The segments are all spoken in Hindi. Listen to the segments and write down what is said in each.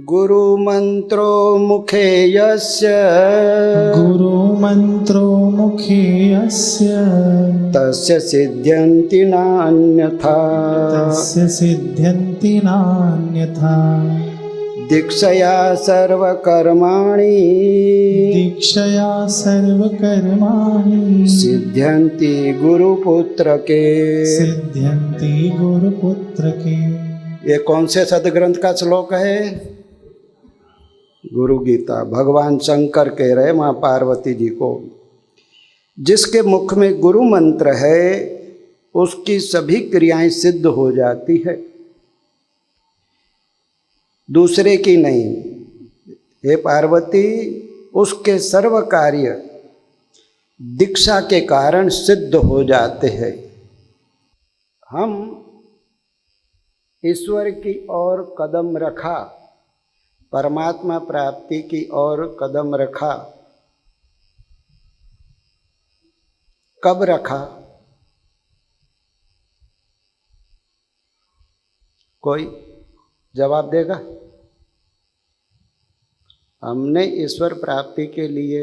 गुरुमन्त्रो मुखे यस्य गुरुमन्त्रो मुखे यस्य तस्य सिद्ध्यन्ति नान्यथा। तस्य सिद्ध्यन्ति नान्यथा। दीक्षया सर्वकर्माणि दीक्षया सर्वकर्माणि सिद्ध्यन्ति गुरुपुत्रके। सिद्ध्यन्ति गुरुपुत्रके। ये कौन से सदग्रंथ का श्लोक है? गुरु गीता। भगवान शंकर कह रहे माँ पार्वती जी को, जिसके मुख में गुरु मंत्र है उसकी सभी क्रियाएं सिद्ध हो जाती है, दूसरे की नहीं। हे पार्वती, उसके सर्व कार्य दीक्षा के कारण सिद्ध हो जाते हैं। हम ईश्वर की ओर कदम रखा, परमात्मा प्राप्ति की ओर कदम रखा। कब रखा? कोई जवाब देगा? हमने ईश्वर प्राप्ति के लिए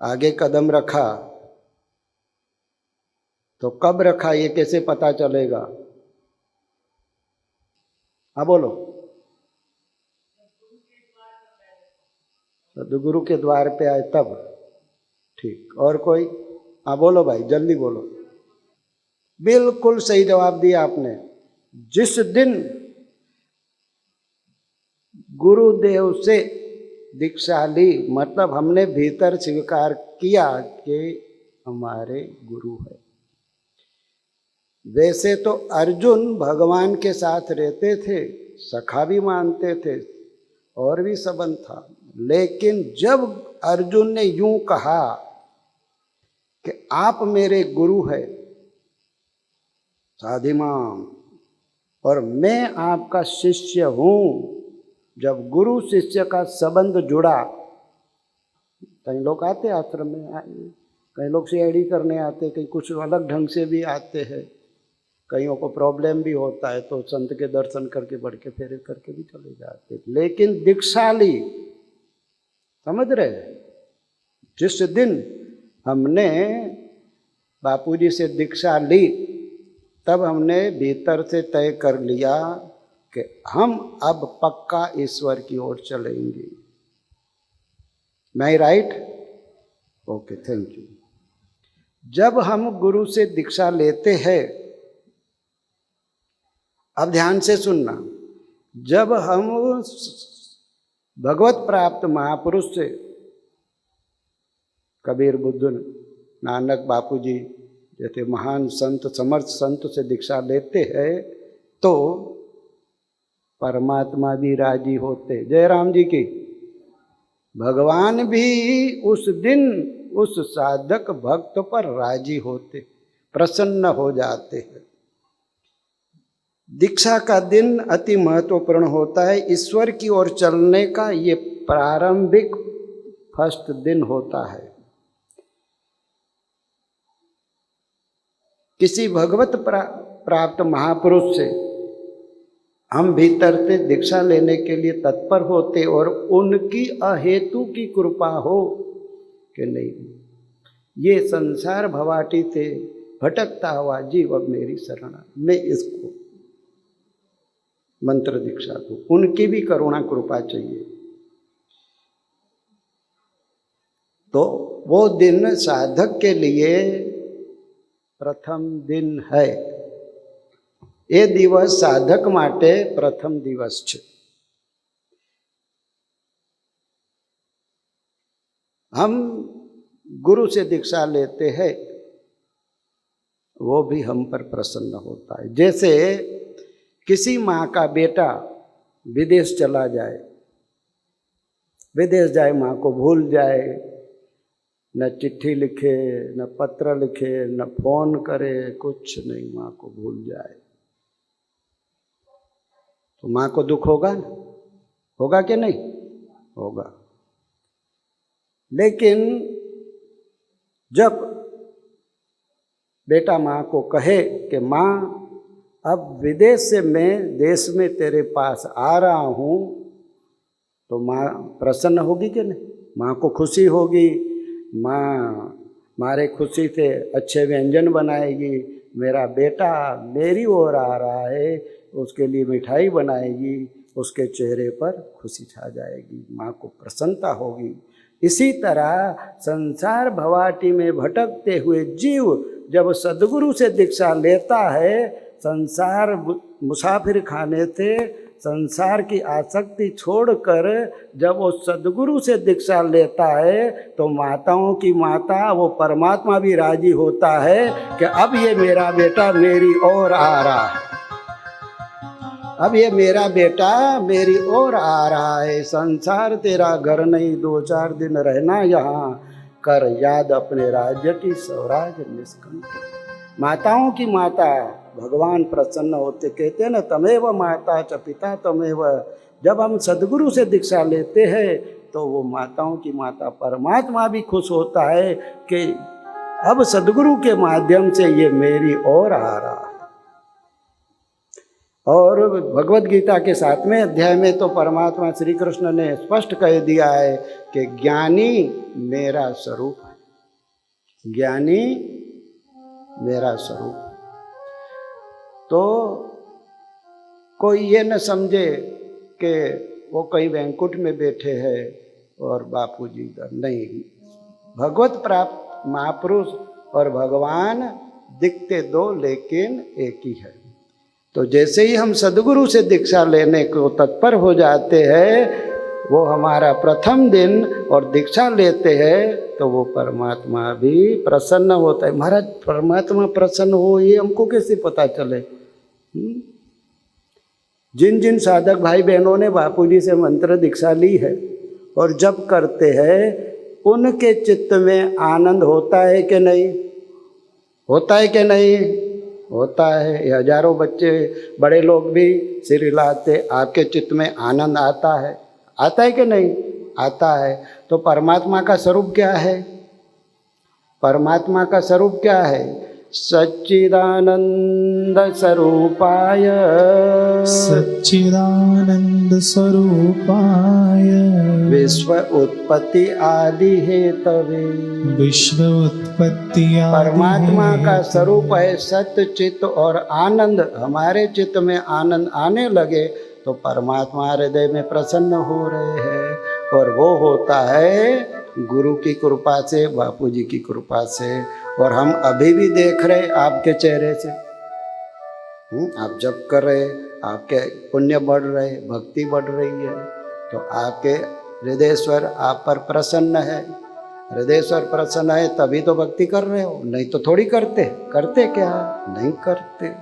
आगे कदम रखा, तो कब रखा ये कैसे पता चलेगा? हाँ बोलो। सदगुरु के द्वार पे आए तब। ठीक। और कोई? हाँ बोलो भाई, जल्दी बोलो। बिल्कुल सही जवाब दिया आपने। जिस दिन गुरुदेव से दीक्षा ली, मतलब हमने भीतर स्वीकार किया कि हमारे गुरु है। वैसे तो अर्जुन भगवान के साथ रहते थे, सखा भी मानते थे और भी संबंध था, लेकिन जब अर्जुन ने यूं कहा कि आप मेरे गुरु हैं साधिमाम और मैं आपका शिष्य हूं, जब गुरु शिष्य का संबंध जुड़ा, कई लोग आते आश्रम में, कई लोग सीआईडी करने आते, कई कुछ अलग ढंग से भी आते हैं, कईयों को प्रॉब्लम भी होता है तो संत के दर्शन करके बढ़ के फेरे करके भी चले जाते। लेकिन दीक्षा ली, समझ रहे? जिस दिन हमने बापूजी से दीक्षा ली, तब हमने भीतर से तय कर लिया कि हम अब पक्का ईश्वर की ओर चलेंगे। मैं राइट? Okay, thank you. जब हम गुरु से दीक्षा लेते हैं, अब ध्यान से सुनना, जब हम भगवत प्राप्त महापुरुष से, कबीर, बुद्ध, नानक, बापूजी जैसे महान संत, समर्थ संत से दीक्षा लेते हैं, तो परमात्मा भी राजी होते। जय राम जी की। भगवान भी उस दिन उस साधक भक्त पर राजी होते, प्रसन्न हो जाते हैं। दीक्षा का दिन अति महत्वपूर्ण होता है। ईश्वर की ओर चलने का ये प्रारंभिक फर्स्ट दिन होता है। किसी भगवत प्राप्त महापुरुष से हम भीतर से दीक्षा लेने के लिए तत्पर होते और उनकी अहेतु की कृपा हो कि नहीं, ये संसार भवाटी से भटकता हुआ जीव अब मेरी शरण, मैं इसको मंत्र दीक्षा दूं, उनकी भी करुणा कृपा चाहिए। तो वो दिन साधक के लिए प्रथम दिन है। ये दिवस साधक माटे प्रथम दिवस छे। हम गुरु से दीक्षा लेते हैं, वो भी हम पर प्रसन्न होता है। जैसे किसी माँ का बेटा विदेश चला जाए, विदेश जाए, माँ को भूल जाए, न चिट्ठी लिखे, न पत्र लिखे, न फोन करे, कुछ नहीं, माँ को भूल जाए, तो माँ को दुख होगा ना? होगा कि नहीं? होगा। लेकिन जब बेटा माँ को कहे कि माँ अब विदेश से मैं देश में तेरे पास आ रहा हूँ, तो माँ प्रसन्न होगी कि नहीं? माँ को खुशी होगी, माँ मारे खुशी से अच्छे व्यंजन बनाएगी, मेरा बेटा मेरी ओर आ रहा है, उसके लिए मिठाई बनाएगी, उसके चेहरे पर खुशी छा जाएगी, माँ को प्रसन्नता होगी। इसी तरह संसार भवाटी में भटकते हुए जीव जब सद्गुरु से दीक्षा लेता है, संसार मुसाफिर खाने से संसार की आसक्ति छोड़कर जब वो सद्गुरु से दीक्षा लेता है, तो माताओं की माता वो परमात्मा भी राजी होता है कि अब ये मेरा बेटा मेरी ओर आ रहा है, अब ये मेरा बेटा मेरी ओर आ रहा है। संसार तेरा घर नहीं, 2-4 दिन रहना यहाँ, कर याद अपने राज्य की स्वराज निष्कंठ। माताओं की माता भगवान प्रसन्न होते, कहते हैं ना, तमेव माता च पिता तमेव। जब हम सद्गुरु से दीक्षा लेते हैं तो वो माताओं की माता परमात्मा भी खुश होता है कि अब सद्गुरु के माध्यम से ये मेरी ओर आ रहा है। और भगवत गीता के 7वें अध्याय में तो परमात्मा श्री कृष्ण ने स्पष्ट कह दिया है कि ज्ञानी मेरा स्वरूप है, ज्ञानी मेरा स्वरूप। तो कोई ये न समझे कि वो कहीं वैकुंठ में बैठे हैं और बापूजी इधर, नहीं। भगवत प्राप्त महापुरुष और भगवान दिखते दो लेकिन एक ही है। तो जैसे ही हम सद्गुरु से दीक्षा लेने को तत्पर हो जाते हैं, वो हमारा प्रथम दिन और दीक्षा लेते हैं, तो वो परमात्मा भी प्रसन्न होता है। महाराज परमात्मा प्रसन्न हो ये हमको कैसे पता चले? जिन जिन साधक भाई बहनों ने बापूजी से मंत्र दीक्षा ली है और जप करते हैं, उनके चित्त में आनंद होता है कि नहीं? होता है कि नहीं? होता है। ये हजारों बच्चे बड़े लोग भी सिर हिलाते, आपके चित्त में आनंद आता है, आता है कि नहीं? आता है। तो परमात्मा का स्वरूप क्या है? परमात्मा का स्वरूप क्या है? सच्चिदानंद स्वरूपाय, सच्चिदानंद स्वरूपाय, विश्व उत्पत्ति आदि हेतवे। विश्व उत्पत्ति आदि परमात्मा का हेतवे। स्वरूप है सत्य चित्त और आनंद। हमारे चित्त में आनंद आने लगे तो परमात्मा हृदय में प्रसन्न हो रहे हैं, और वो होता है गुरु की कृपा से, बापूजी की कृपा से। और हम अभी भी देख रहे आपके चेहरे से, आप जप कर रहे, आपके पुण्य बढ़ रहे, भक्ति बढ़ रही है, तो आपके हृदयेश्वर आप पर प्रसन्न है। हृदयेश्वर प्रसन्न है तभी तो भक्ति कर रहे हो, नहीं तो थोड़ी करते। करते क्या? नहीं करते।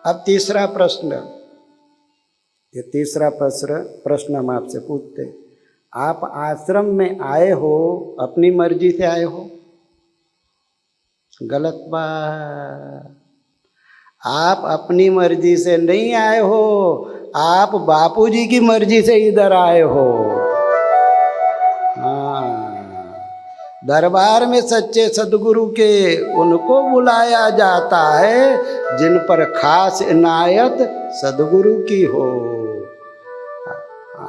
अब तीसरा प्रश्न, ये तीसरा प्रश्न हम आपसे पूछते, आप आश्रम में आए हो अपनी मर्जी से आए हो? गलत बात। आप अपनी मर्जी से नहीं आए हो, आप बापूजी की मर्जी से इधर आए हो। हाँ, दरबार में सच्चे सद्गुरु के उनको बुलाया जाता है जिन पर खास इनायत सद्गुरु की हो।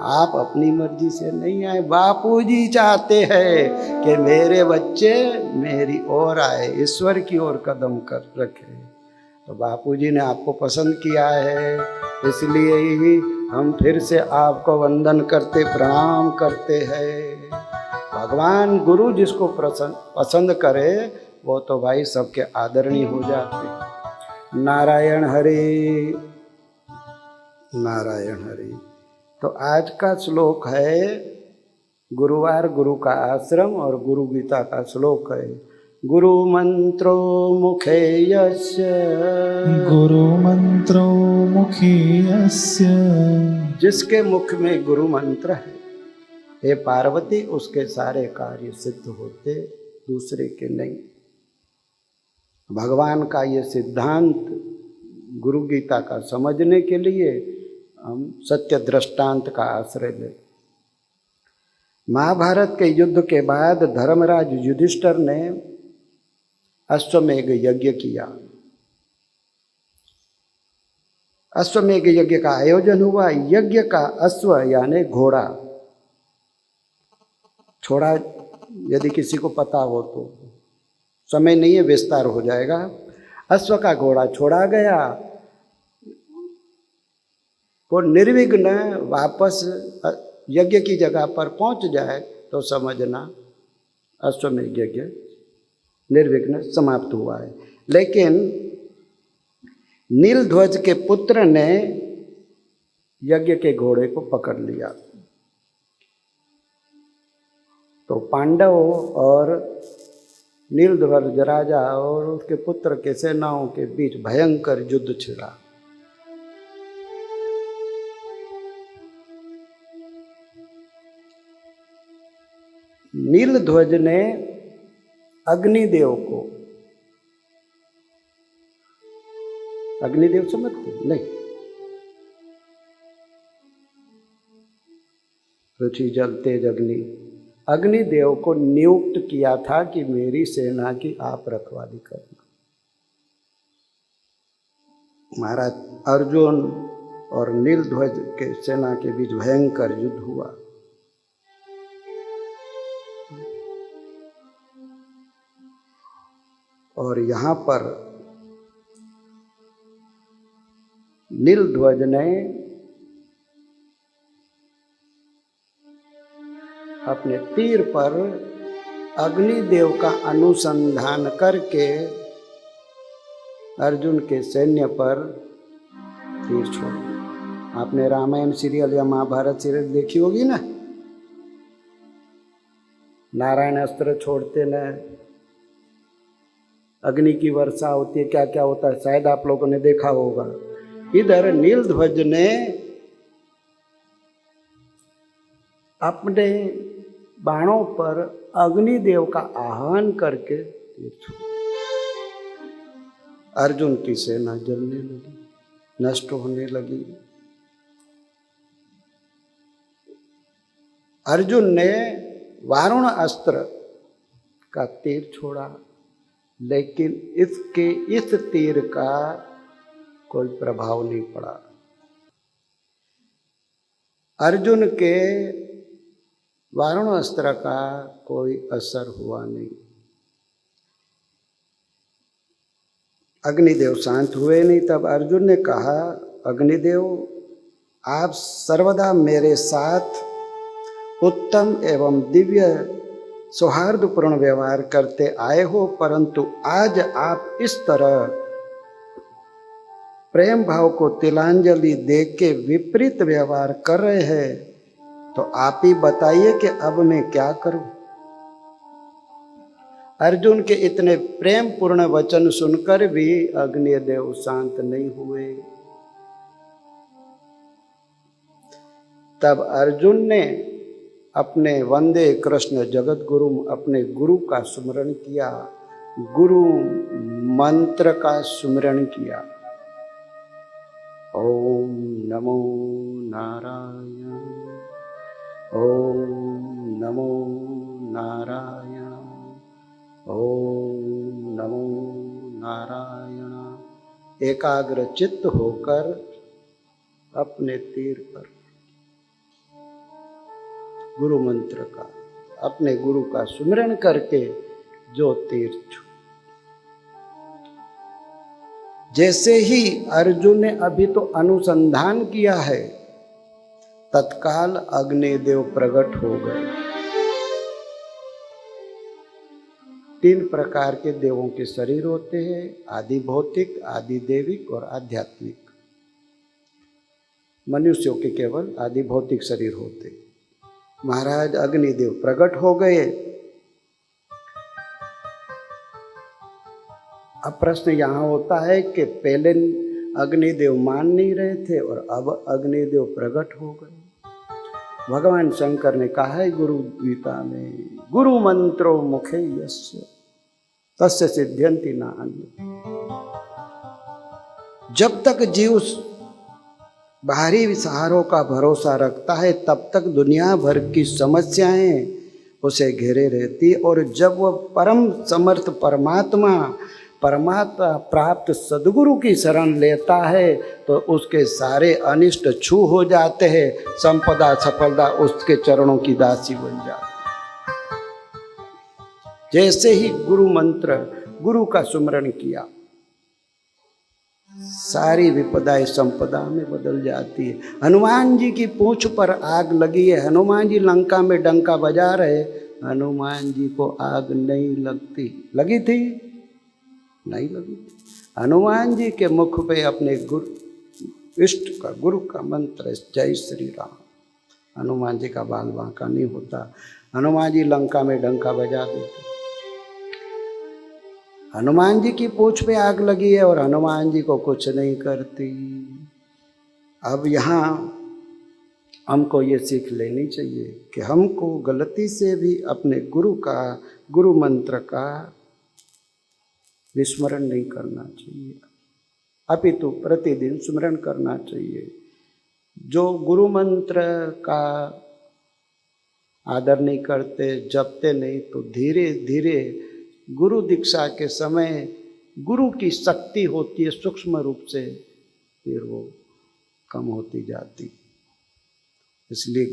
आप अपनी मर्जी से नहीं आए, बापूजी चाहते हैं कि मेरे बच्चे मेरी ओर आए, ईश्वर की ओर कदम कर रखे। तो बापूजी ने आपको पसंद किया है, इसलिए ही हम फिर से आपको वंदन करते, प्रणाम करते हैं। भगवान गुरु जिसको पसंद करे वो तो भाई सबके आदरणीय हो जाते। नारायण हरि, नारायण हरि। तो आज का श्लोक है, गुरुवार गुरु का आश्रम और गुरु गीता का श्लोक है। गुरु मंत्रो मुखे यस्य, गुरु मंत्रो मुखे यस्य, जिसके मुख में गुरु मंत्र है, हे पार्वती, उसके सारे कार्य सिद्ध होते, दूसरे के नहीं। भगवान का ये सिद्धांत गुरु गीता का समझने के लिए हम सत्य दृष्टांत का आश्रय लें। महाभारत के युद्ध के बाद धर्मराज युधिष्ठिर ने अश्वमेघ यज्ञ किया। अश्वमेघ यज्ञ का आयोजन हुआ। यज्ञ का अश्व यानी घोड़ा, छोड़ा यदि किसी को पता हो तो, समय नहीं है विस्तार हो जाएगा। अश्व का घोड़ा छोड़ा गया, वो निर्विघ्न वापस यज्ञ की जगह पर पहुंच जाए तो समझना अश्वमेध यज्ञ निर्विघ्न समाप्त हुआ है। लेकिन नीलध्वज के पुत्र ने यज्ञ के घोड़े को पकड़ लिया, तो पांडव और नीलध्वज राजा और उसके पुत्र के सेनाओं के बीच भयंकर युद्ध छिड़ा। नीलध्वज ने अग्निदेव को, अग्निदेव समझते नहीं, पृथ्वी जल तेज अग्नि, अग्निदेव को नियुक्त किया था कि मेरी सेना की आप रखवाली करना। महाराज अर्जुन और नीलध्वज के सेना के बीच भयंकर युद्ध हुआ। और यहाँ पर नीलध्वज ने अपने तीर पर अग्निदेव का अनुसंधान करके अर्जुन के सैन्य पर तीर छोड़ा। आपने रामायण सीरियल या महाभारत सीरियल देखी होगी ना, नारायण अस्त्र छोड़ते न, अग्नि की वर्षा होती है, क्या क्या होता है, शायद आप लोगों ने देखा होगा। इधर नीलध्वज ने अपने बाणों पर अग्निदेव का आह्वान करके अर्जुन की सेना जलने लगी, नष्ट होने लगी। अर्जुन ने वारुण अस्त्र का तीर छोड़ा, लेकिन इसके इस तीर का कोई प्रभाव नहीं पड़ा। अर्जुन के वारुण अस्त्र का कोई असर हुआ नहीं। अग्निदेव शांत हुए नहीं। तब अर्जुन ने कहा, अग्निदेव आप सर्वदा मेरे साथ उत्तम एवं दिव्य सौहार्दपूर्ण व्यवहार करते आए हो, परंतु आज आप इस तरह प्रेम भाव को तिलांजलि दे के विपरीत व्यवहार कर रहे हैं, तो आप ही बताइए कि अब मैं क्या करूं। अर्जुन के इतने प्रेम पूर्ण वचन सुनकर भी अग्निदेव शांत नहीं हुए। तब अर्जुन ने अपने वंदे कृष्ण जगत गुरु, अपने गुरु का सुमरण किया, गुरु मंत्र का सुमरण किया। ओम नमो नारायण, ओम नमो नारायण, ओम नमो नारायण। एकाग्र चित्त होकर अपने तीर पर गुरु मंत्र का, अपने गुरु का सुमिरन करके जो तीर छू। जैसे ही अर्जुन ने अभी तो अनुसंधान किया है, तत्काल अग्निदेव प्रकट हो गए। 3 प्रकार के देवों के शरीर होते हैं, आदि भौतिक, आदि देविक और आध्यात्मिक। मनुष्यों के केवल आदि भौतिक शरीर होते। महाराज अग्निदेव प्रकट हो गए। अब प्रश्न यहाँ होता है कि पहले अग्निदेव मान नहीं रहे थे और अब अग्निदेव प्रकट हो गए। भगवान शंकर ने कहा है गुरु गीता में, गुरु मंत्रो मुखे यस्य तस्य सिद्ध्यन्ति न अन्य। जब तक जीव बाहरी सहारों का भरोसा रखता है, तब तक दुनिया भर की समस्याएं उसे घेरे रहती, और जब वह परम समर्थ परमात्मा परमात्मा प्राप्त सद्गुरु की शरण लेता है तो उसके सारे अनिष्ट छू हो जाते हैं, संपदा सफलता उसके चरणों की दासी बन जाती। जैसे ही गुरु मंत्र, गुरु का सुमरण किया, सारी विपदाएं संपदा में बदल जाती है। हनुमान जी की पूंछ पर आग लगी है, हनुमान जी लंका में डंका बजा रहे, हनुमान जी को आग नहीं लगती। लगी थी? नहीं लगी। हनुमान जी के मुख पे अपने गुरु इष्ट का, गुरु का मंत्र जय श्री राम। हनुमान जी का बाल बांका नहीं होता। हनुमान जी लंका में डंका बजा देते। हनुमान जी की पूंछ पे आग लगी है और हनुमान जी को कुछ नहीं करती। अब यहाँ हमको ये सीख लेनी चाहिए कि हमको गलती से भी अपने गुरु का, गुरु मंत्र का विस्मरण नहीं करना चाहिए, अपितु प्रतिदिन स्मरण करना चाहिए। जो गुरु मंत्र का आदर नहीं करते, जपते नहीं, तो धीरे धीरे गुरु दीक्षा के समय गुरु की शक्ति होती है सूक्ष्म रूप से, फिर वो कम होती जाती। इसलिए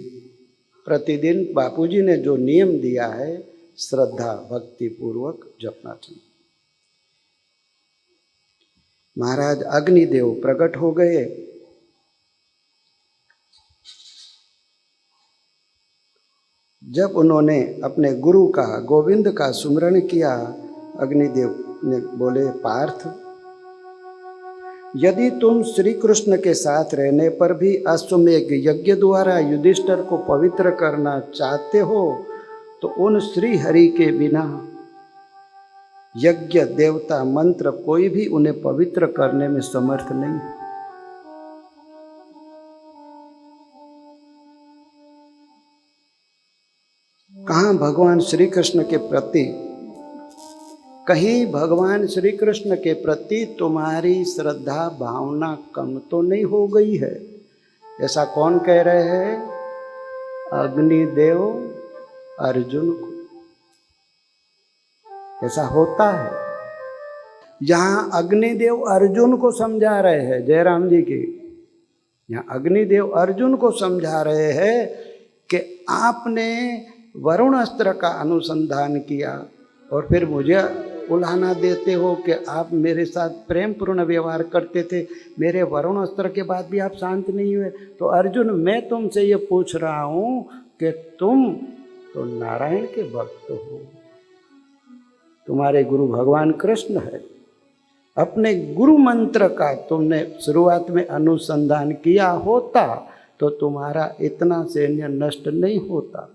प्रतिदिन बापूजी ने जो नियम दिया है, श्रद्धा भक्ति पूर्वक जपना चाहिए। महाराज अग्निदेव प्रकट हो गए। जब उन्होंने अपने गुरु का, गोविंद का सुमरण किया, अग्निदेव ने बोले, पार्थ, यदि तुम श्री कृष्ण के साथ रहने पर भी अश्वमेध यज्ञ द्वारा युधिष्ठिर को पवित्र करना चाहते हो, तो उन श्री हरि के बिना यज्ञ, देवता, मंत्र कोई भी उन्हें पवित्र करने में समर्थ नहीं। कहाँ भगवान श्री कृष्ण के प्रति, कहीं भगवान श्री कृष्ण के प्रति तुम्हारी श्रद्धा भावना कम तो नहीं हो गई है? ऐसा कौन कह रहे हैं? अग्निदेव अर्जुन को। ऐसा होता है। यहाँ अग्निदेव अर्जुन को समझा रहे हैं, जयराम जी की, यहाँ अग्निदेव अर्जुन को समझा रहे हैं कि आपने वरुण अस्त्र का अनुसंधान किया और फिर मुझे उलाहना देते हो कि आप मेरे साथ प्रेम पूर्ण व्यवहार करते थे, मेरे वरुण अस्त्र के बाद भी आप शांत नहीं हुए। तो अर्जुन, मैं तुमसे ये पूछ रहा हूँ कि तुम तो नारायण के भक्त हो, तुम्हारे गुरु भगवान कृष्ण है। अपने गुरु मंत्र का तुमने शुरुआत में अनुसंधान किया होता तो तुम्हारा इतना सैन्य नष्ट नहीं होता।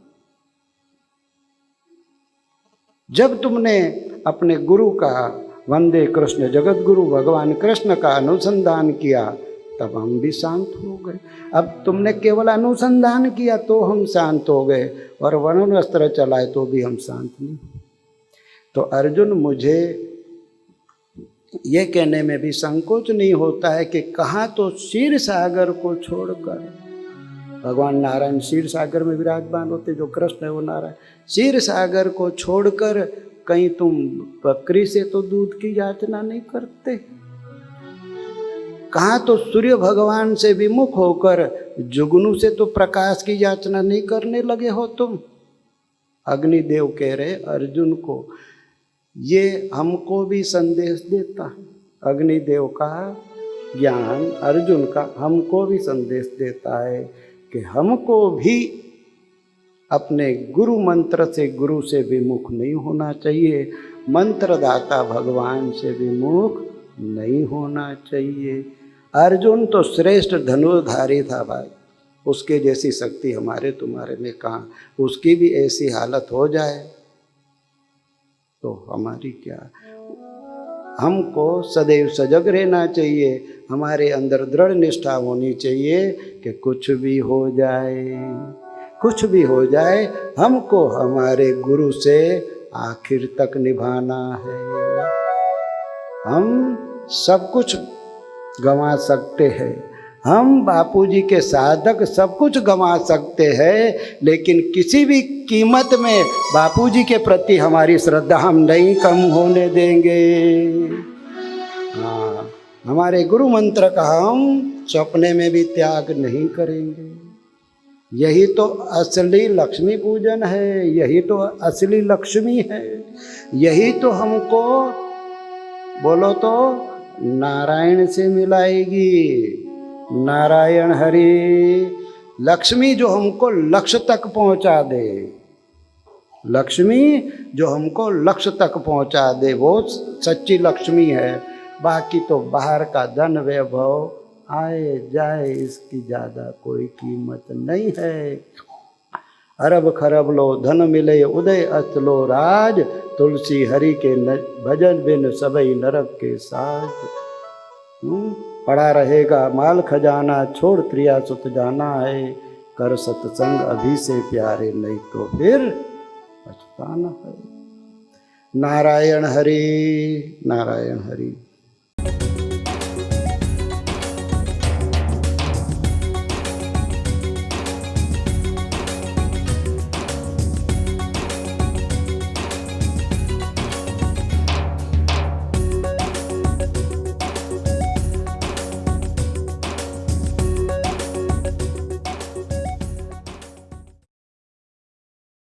जब तुमने अपने गुरु का, वंदे कृष्ण जगत गुरु भगवान कृष्ण का अनुसंधान किया, तब हम भी शांत हो गए। अब तुमने केवल अनुसंधान किया तो हम शांत हो गए, और वरुण अस्त्र चलाए तो भी हम शांत नहीं। तो अर्जुन, मुझे ये कहने में भी संकोच नहीं होता है कि कहाँ तो क्षीर सागर को छोड़कर, भगवान नारायण क्षीर सागर में विराजमान होते, जो कृष्ण है वो नारायण, क्षीर सागर को छोड़कर कहीं तुम बकरी से तो दूध की याचना नहीं करते? कहाँ तो सूर्य भगवान से विमुख होकर जुगनू से तो प्रकाश की याचना नहीं करने लगे हो तुम? अग्निदेव कह रहे अर्जुन को, ये हमको भी संदेश देता है। अग्निदेव का ज्ञान अर्जुन का हमको भी संदेश देता है कि हमको भी अपने गुरु मंत्र से, गुरु से विमुख नहीं होना चाहिए, मंत्रदाता भगवान से विमुख नहीं होना चाहिए। अर्जुन तो श्रेष्ठ धनुर्धारी था भाई, उसके जैसी शक्ति हमारे तुम्हारे में कहाँ। उसकी भी ऐसी हालत हो जाए तो हमारी क्या। हमको सदैव सजग रहना चाहिए, हमारे अंदर दृढ़ निष्ठा होनी चाहिए कि कुछ भी हो जाए, कुछ भी हो जाए, हमको हमारे गुरु से आखिर तक निभाना है। हम सब कुछ गंवा सकते हैं, हम बापूजी के साधक सब कुछ गंवा सकते हैं, लेकिन किसी भी कीमत में बापूजी के प्रति हमारी श्रद्धा हम नहीं कम होने देंगे। हाँ, हमारे गुरु मंत्र का हम सपने में भी त्याग नहीं करेंगे। यही तो असली लक्ष्मी पूजन है, यही तो असली लक्ष्मी है, यही तो हमको बोलो तो नारायण से मिलाएगी। नारायण हरि, लक्ष्मी जो हमको लक्ष्य तक पहुंचा दे, लक्ष्मी जो हमको लक्ष्य तक पहुंचा दे, वो सच्ची लक्ष्मी है। बाकी तो बाहर का धन वैभव आए जाए, इसकी ज़्यादा कोई कीमत नहीं है। अरब खरब लो धन मिले, उदय अस्त लो राज, तुलसी हरि के भजन बिन सबई नरक के साज। पड़ा रहेगा माल खजाना, छोड़ त्रिया सुत जाना है, कर सत्संग अभी से प्यारे, नहीं तो फिर पछताना है। नारायण हरि, नारायण हरि।